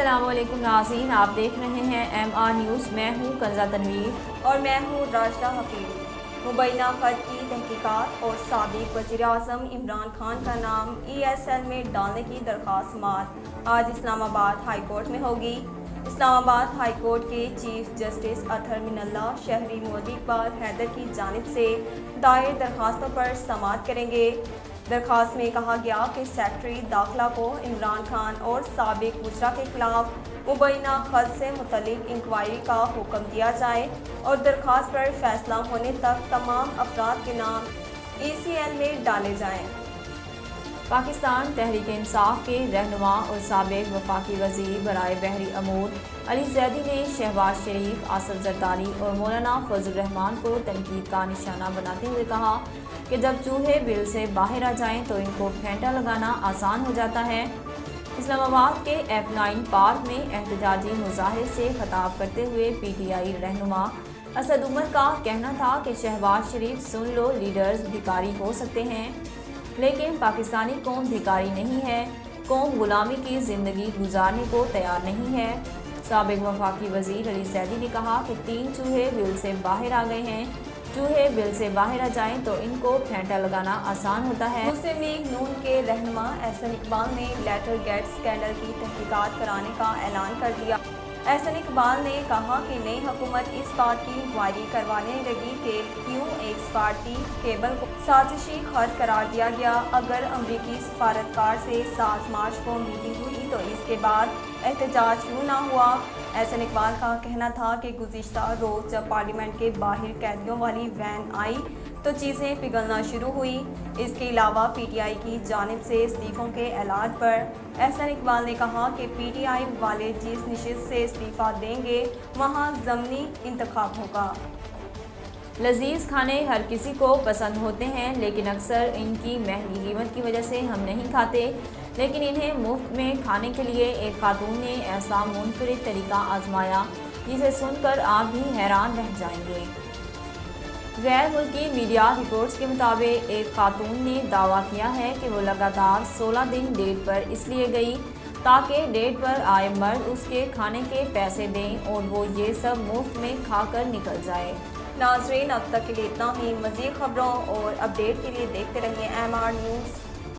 अस्सलाम वालेकुम नाज़रीन, आप देख रहे हैं MR न्यूज़। मैं हूं कंज़ा तनवीर और मैं हूँ राशिदा हफीज़। मुबैना खत की तहकीकात और साबिक वज़ीर-ए-आज़म इमरान खान का नाम ESL में डालने की दरख्वास्त समाअत आज इस्लामाबाद हाई कोर्ट में होगी। इस्लामाबाद हाई कोर्ट के चीफ जस्टिस अतहर मिनल्ला शहरी मौलवी इकबाल हैदर की जानिब से दायर दरख्वास्तों पर समाअत करेंगे। दरख्वास्त में कहा गया कि सेक्रेटरी दाखिला को इमरान खान और साबिक वज़रा के खिलाफ मुबैना खत से मुतल्लिक इंक्वायरी का हुक्म दिया जाए और दरख्वास्त पर फैसला होने तक तमाम अफराद के नाम ECL में डाले जाएं। पाकिस्तान तहरीक इंसाफ के रहनुमा और साबिक वफाकी वज़ीर बराए बहरी अमूर अली ज़ैदी ने शहबाज शरीफ, आसिफ ज़रदारी और मौलाना फजल रहमान को तनकीद का निशाना बनाते हुए कहा कि जब चूहे बिल से बाहर आ जाएं तो इनको फेंटा लगाना आसान हो जाता है। इस्लामाबाद के F9 पार्क में एहतजाजी मुजाहरे से खिताब करते हुए PTI रहनुमा असद उमर का कहना था कि शहबाज शरीफ सुन लो, लीडर्स भिखारी हो सकते हैं लेकिन पाकिस्तानी कौम भिखारी नहीं है। कौम गुलामी की ज़िंदगी गुजारने को तैयार नहीं है। साबिक वफाकी वज़ीर अली ज़ैदी ने कहा कि 3 चूहे बिल से बाहर आ गए हैं। चूहे बिल से बाहर आ जाएं तो इनको फेंटा लगाना आसान होता है। मुस्लिम लीग नून के रहनुमा एहसन इकबाल ने लेटर गेट स्कैंडल की तहकीकात कराने का ऐलान कर दिया। एहसन इकबाल ने कहा कि नई हुकूमत इस बात की इंक्वायरी करवाने लगी कि क्यों एक्स पार्टी केबल को साजिशी खत करार दिया गया। अगर अमरीकी सफारतकार से 7 मार्च को मीटिंग हुई तो इसके बाद एहतजाज क्यों ना हुआ। एहसन इकबाल का कहना था कि गुज़िश्ता रोज़ जब पार्लियामेंट के बाहर कैदियों वाली वैन आई तो चीज़ें पिघलना शुरू हुई। इसके अलावा PTI की जानिब से इस्तीफ़ों के इलाज पर एहसन इकबाल ने कहा कि PTI वाले जिस नशिस्त से इस्तीफ़ा देंगे वहाँ ज़मनी इंतखाब होगा। लजीज खाने हर किसी को पसंद होते हैं लेकिन अक्सर इनकी महंगी कीमत की वजह से हम नहीं खाते, लेकिन इन्हें मुफ्त में खाने के लिए एक खातून ने ऐसा मुनफरिद तरीका आजमाया जिसे सुनकर आप भी हैरान रह जाएंगे। गैर मुल्की मीडिया रिपोर्ट्स के मुताबिक एक खातून ने दावा किया है कि वो लगातार 16 दिन डेट पर इसलिए गई ताकि डेट पर आए मर्द उसके खाने के पैसे दें और वो ये सब मुफ्त में खाकर निकल जाए। नाज़रीन, अब तक के लिए इतना ही। मज़ीद खबरों और अपडेट के लिए देखते रहिए MR न्यूज़।